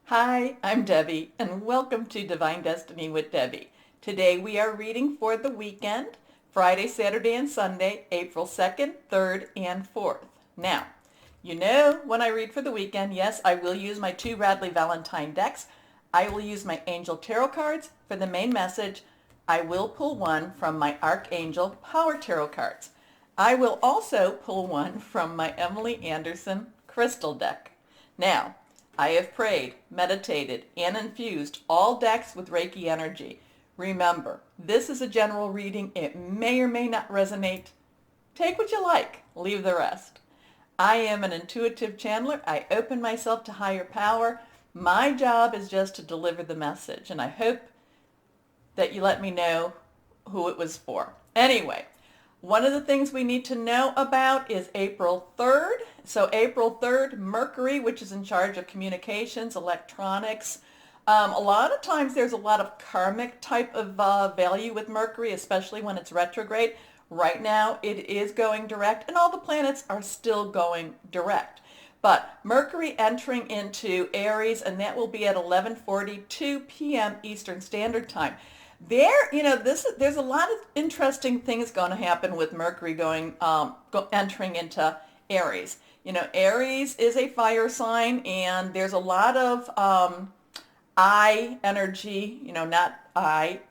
Hi, I'm Debbie, and welcome to Divine Destiny with Debbie. Today we are reading for the weekend, Friday, Saturday, and Sunday, April 2nd, 3rd, and 4th. Now, you know when I read for the weekend, yes, I will use my two Radley Valentine decks. I will use my Angel Tarot cards for the main message. I will pull one from my Archangel Power Tarot cards. I will also pull one from my Emily Anderson Crystal deck. Now, I have prayed, meditated, and infused all decks with Reiki energy. Remember, this is a general reading. It may or may not resonate. Take what you like, leave the rest. I am an intuitive channeler. I open myself to higher power. My job is just to deliver the message, and I hope that you let me know who it was for. Anyway, one of the things we need to know about is April 3rd. So April 3rd, Mercury, which is in charge of communications, electronics. A lot of times there's a lot of karmic type of value with Mercury, especially when it's retrograde. Right now it is going direct, and all the planets are still going direct. But Mercury entering into Aries, and that will be at 11:42 p.m. Eastern Standard Time. There's a lot of interesting things going to happen with Mercury entering into Aries. Aries is a fire sign, and there's a lot of I energy. Not I,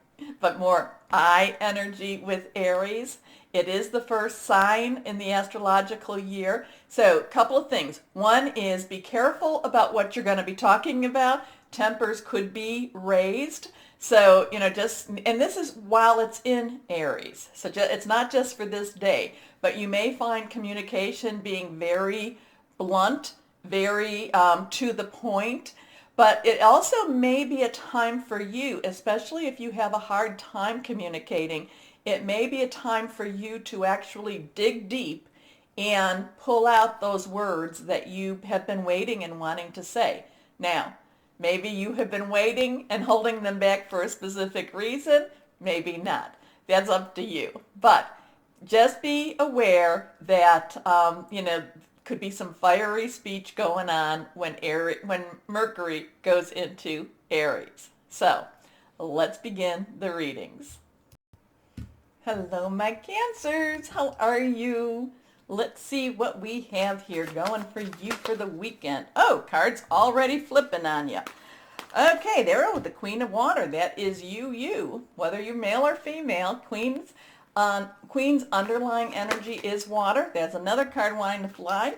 but more I energy with Aries. It is the first sign in the astrological year. So, a couple of things. One is be careful about what you're going to be talking about. Tempers could be raised. So, and this is while it's in Aries. So it's not just for this day, but you may find communication being very blunt, very to the point. But it also may be a time for you, especially if you have a hard time communicating. It may be a time for you to actually dig deep and pull out those words that you have been waiting and wanting to say. Now, maybe you have been waiting and holding them back for a specific reason. Maybe not. That's up to you. But just be aware that, could be some fiery speech going on when Mercury goes into Aries. So let's begin the readings. Hello, my Cancers. How are you? Let's see what we have here going for you for the weekend. Oh, cards already flipping on you. Okay, there with the Queen of Water. That is you. Whether you're male or female, Queen's underlying energy is water. That's another card wanting to fly.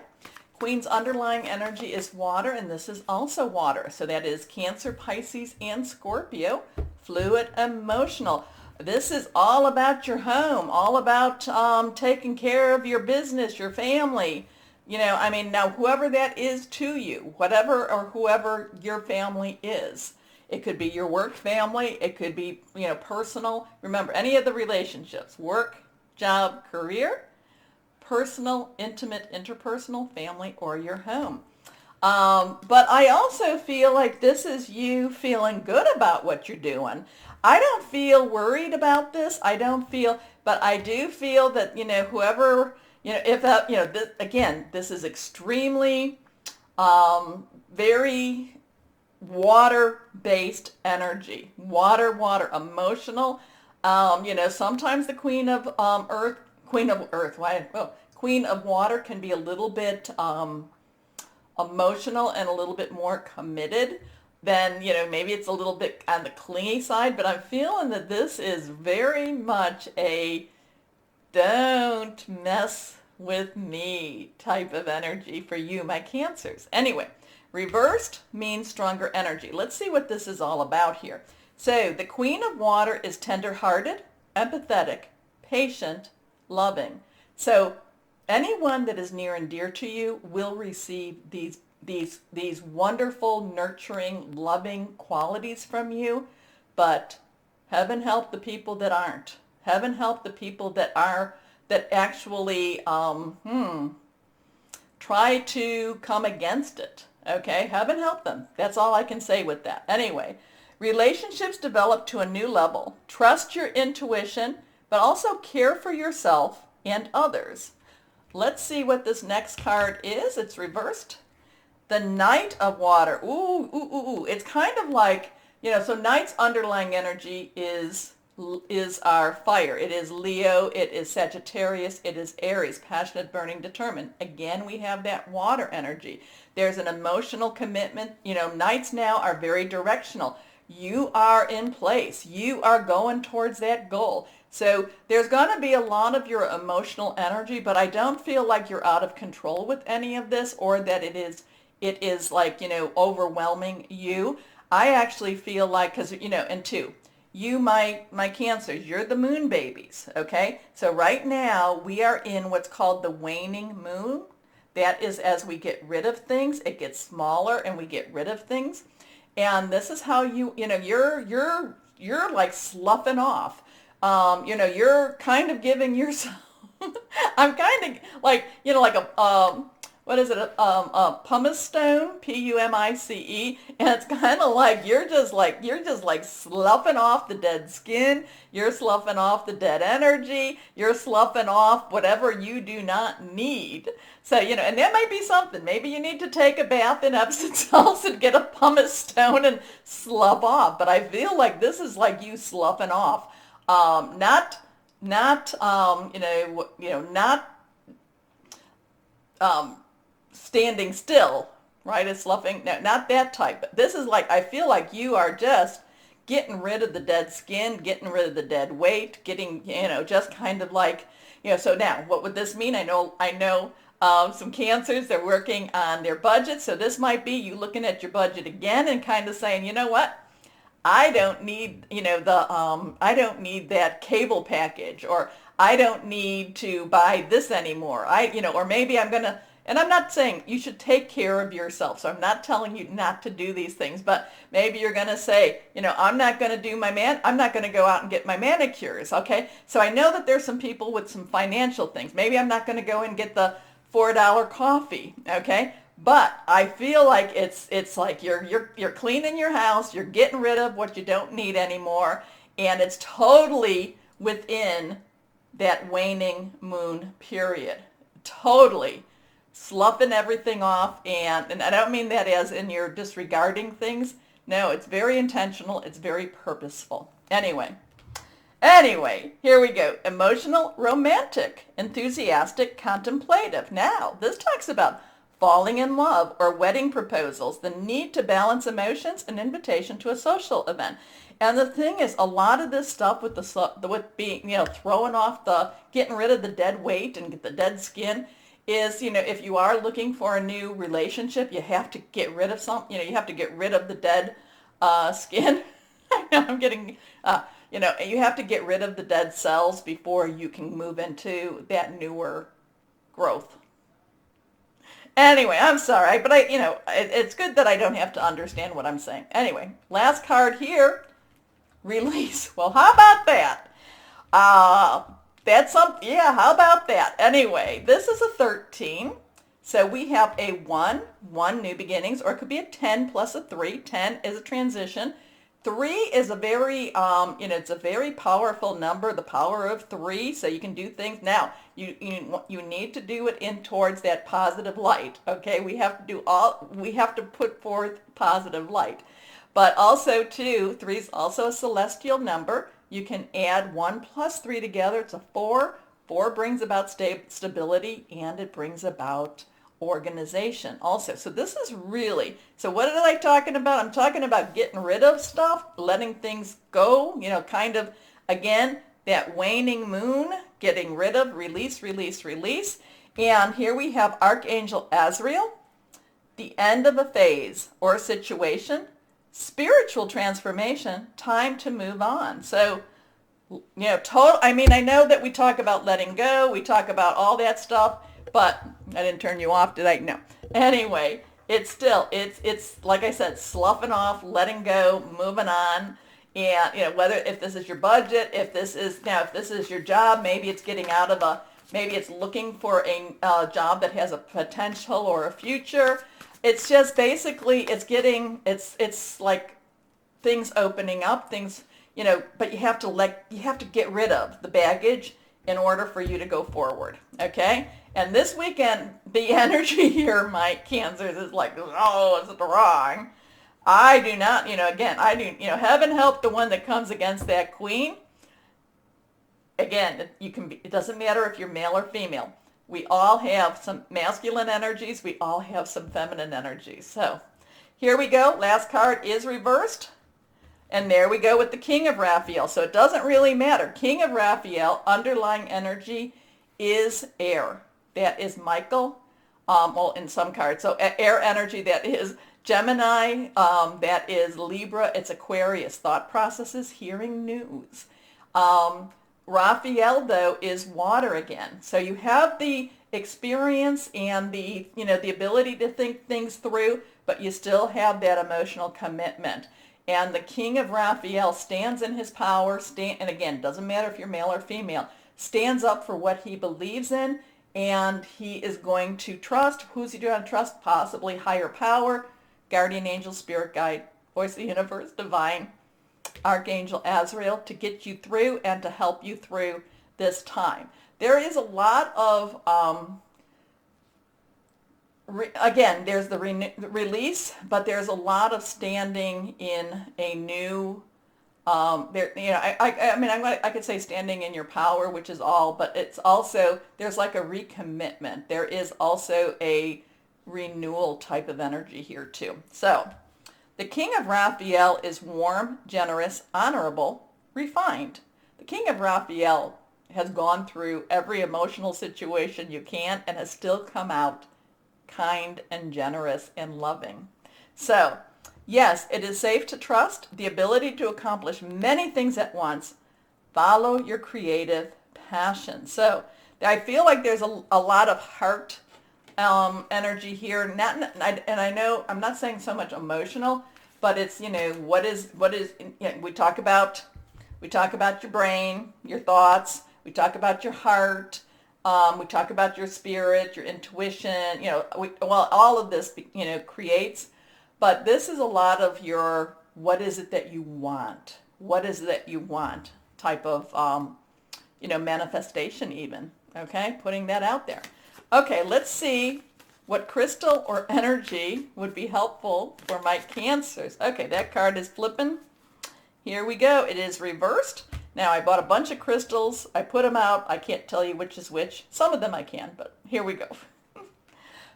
Queen's underlying energy is water, and this is also water. So that is Cancer, Pisces, and Scorpio. Fluid, emotional. This is all about your home, all about taking care of your business, your family. Now whoever that is to you, whatever or whoever your family is. It could be your work family. It could be, personal. Remember, any of the relationships, work, job, career, personal, intimate, interpersonal, family, or your home. But I also feel like this is you feeling good about what you're doing. I don't feel worried about this. But I do feel that, whoever, if that, this is extremely, very water-based energy. Water, emotional. Sometimes the Queen of Queen of Water can be a little bit emotional and a little bit more committed. Then, maybe it's a little bit on the clingy side, but I'm feeling that this is very much a don't mess with me type of energy for you, my Cancers. Anyway, reversed means stronger energy. Let's see what this is all about here. So the Queen of Water is tender-hearted, empathetic, patient, loving. So anyone that is near and dear to you will receive these wonderful, nurturing, loving qualities from you. But heaven help the people that aren't. Heaven help the people that actually try to come against it. Okay, heaven help them. That's all I can say with that. Anyway, relationships develop to a new level. Trust your intuition, but also care for yourself and others. Let's see what this next card is. It's reversed. The Knight of Water. Ooh, ooh, ooh, ooh. It's kind of like, so Knight's underlying energy is our fire. It is Leo, it is Sagittarius, it is Aries, passionate, burning, determined. Again, we have that water energy. There's an emotional commitment. Knights now are very directional. You are in place. You are going towards that goal. So there's going to be a lot of your emotional energy, but I don't feel like you're out of control with any of this, or that it is like, overwhelming you. I actually feel like, because, and two, you, my Cancers, you're the moon babies, okay? So right now we are in what's called the waning moon. That is, as we get rid of things, it gets smaller and we get rid of things. And this is how you're like sloughing off. You're kind of giving yourself, I'm kind of like, like what is it, a pumice stone, Pumice, and it's kind of like you're just like sloughing off the dead skin, you're sloughing off the dead energy, you're sloughing off whatever you do not need. So, and that might be something. Maybe you need to take a bath in Epsom salts and get a pumice stone and slough off. But I feel like this is like you sloughing off. Not standing still, right? It's sloughing. No, not that type. But this is like, I feel like you are just getting rid of the dead skin, getting rid of the dead weight, getting, just kind of like, so now what would this mean? I know some Cancers, they're working on their budget. So this might be you looking at your budget again and kind of saying, you know what? I don't need, I don't need that cable package, or I don't need to buy this anymore. Or maybe I'm going to, and I'm not saying you should take care of yourself. So I'm not telling you not to do these things, but maybe you're going to say, I'm not going to I'm not going to go out and get my manicures. Okay. So I know that there's some people with some financial things. Maybe I'm not going to go and get the $4 coffee. Okay. But I feel like it's like you're cleaning your house, you're getting rid of what you don't need anymore, and it's totally within that waning moon period. Totally sloughing everything off, and I don't mean that as in you're disregarding things. No, it's very intentional, it's very purposeful. Anyway, here we go. Emotional, romantic, enthusiastic, contemplative. Now, this talks about falling in love or wedding proposals, the need to balance emotions, an invitation to a social event. And the thing is, a lot of this stuff with with being, throwing off getting rid of the dead weight and the dead skin is, if you are looking for a new relationship, you have to get rid of you have to get rid of the dead skin. I know I'm getting, you have to get rid of the dead cells before you can move into that newer growth. Anyway, I'm sorry, but it's good that I don't have to understand what I'm saying. Anyway, last card here, release. Well, how about that? Yeah, how about that? Anyway, this is a 13. So we have a 1 new beginnings, or it could be a 10 plus a 3. 10 is a transition. 3 is a very, it's a very powerful number, the power of 3, so you can do things. Now, you need to do it in towards that positive light, okay? We have to put forth positive light. But also, too, 3 is also a celestial number. You can add 1 plus 3 together. It's a 4. 4 brings about stability, and it brings about organization also. So this is really, so what am I talking about? I'm talking about getting rid of stuff, letting things go, kind of, again, that waning moon, getting rid of, release, release, release. And here we have Archangel Azrael, the end of a phase or a situation, spiritual transformation, time to move on. So, I know that we talk about letting go, we talk about all that stuff, but I didn't turn you off, did I? No. Anyway, it's like I said, sloughing off, letting go, moving on. And, whether, if this is your budget, if this is your job, maybe it's maybe it's looking for a job that has a potential or a future. It's just basically, it's like things opening up, things, but you have to get rid of the baggage in order for you to go forward, okay? And this weekend, the energy here, Mike, Cancers, is like, oh, it's wrong. I do not, again, heaven help the one that comes against that queen. Again, it doesn't matter if you're male or female. We all have some masculine energies. We all have some feminine energies. So here we go. Last card is reversed. And there we go with the King of Raphael. So it doesn't really matter. King of Raphael, underlying energy is air. That is Michael, well, in some cards. So air energy, that is Gemini, that is Libra, it's Aquarius, thought processes, hearing news. Raphael, though, is water again. So you have the experience and the ability to think things through, but you still have that emotional commitment. And the King of Raphael stands in his power, and again, doesn't matter if you're male or female, stands up for what he believes in, and he is going to trust. Who's he going to trust? Possibly higher power, guardian angel, spirit guide, voice of the universe, divine, Archangel Azrael, to get you through and to help you through this time. There is a lot of, again, there's the release, but there's a lot of standing in a new, I could say standing in your power, which is all, but it's also, there's like a recommitment. There is also a renewal type of energy here too. So the King of Raphael is warm, generous, honorable, refined. The King of Raphael has gone through every emotional situation you can and has still come out kind and generous and loving. So, yes, it is safe to trust the ability to accomplish many things at once. Follow your creative passion. So, I feel like there's a lot of heart energy here. And I know I'm not saying so much emotional, but it's, what is, we talk about your brain, your thoughts. We talk about your heart. We talk about your spirit, your intuition, all of this, creates, but this is a lot of your, what is it that you want? What is it that you want type of, manifestation even, okay? Putting that out there. Okay, let's see what crystal or energy would be helpful for my Cancers. Okay, that card is flipping. Here we go. It is reversed. Now, I bought a bunch of crystals. I put them out. I can't tell you which is which. Some of them I can, but here we go.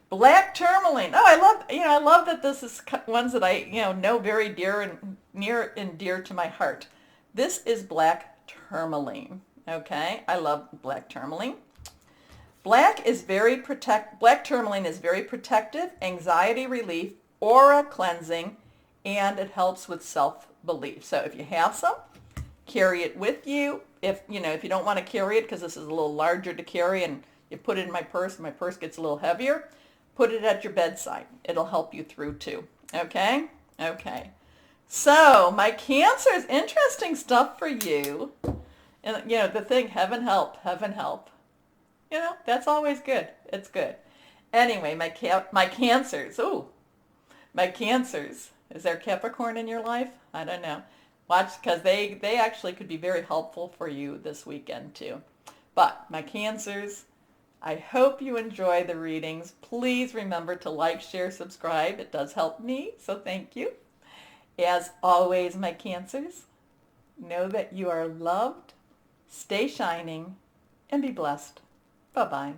Black tourmaline. Oh, I love that this is ones that I, know very near and dear to my heart. This is black tourmaline. Okay, I love black tourmaline. Black tourmaline is very protective, anxiety relief, aura cleansing, and it helps with self-belief. So if you have some, carry it with you. If you don't want to carry it because this is a little larger to carry and you put it in my purse gets a little heavier, put it at your bedside. It'll help you through too. Okay? Okay. So my Cancers, interesting stuff for you. And the thing, heaven help, heaven help. That's always good. It's good. Anyway, my Cancers. Ooh, my Cancers. Is there Capricorn in your life? I don't know. Watch, because they actually could be very helpful for you this weekend too. But my Cancers, I hope you enjoy the readings. Please remember to like, share, subscribe. It does help me, so thank you. As always, my Cancers, know that you are loved, stay shining, and be blessed. Bye-bye.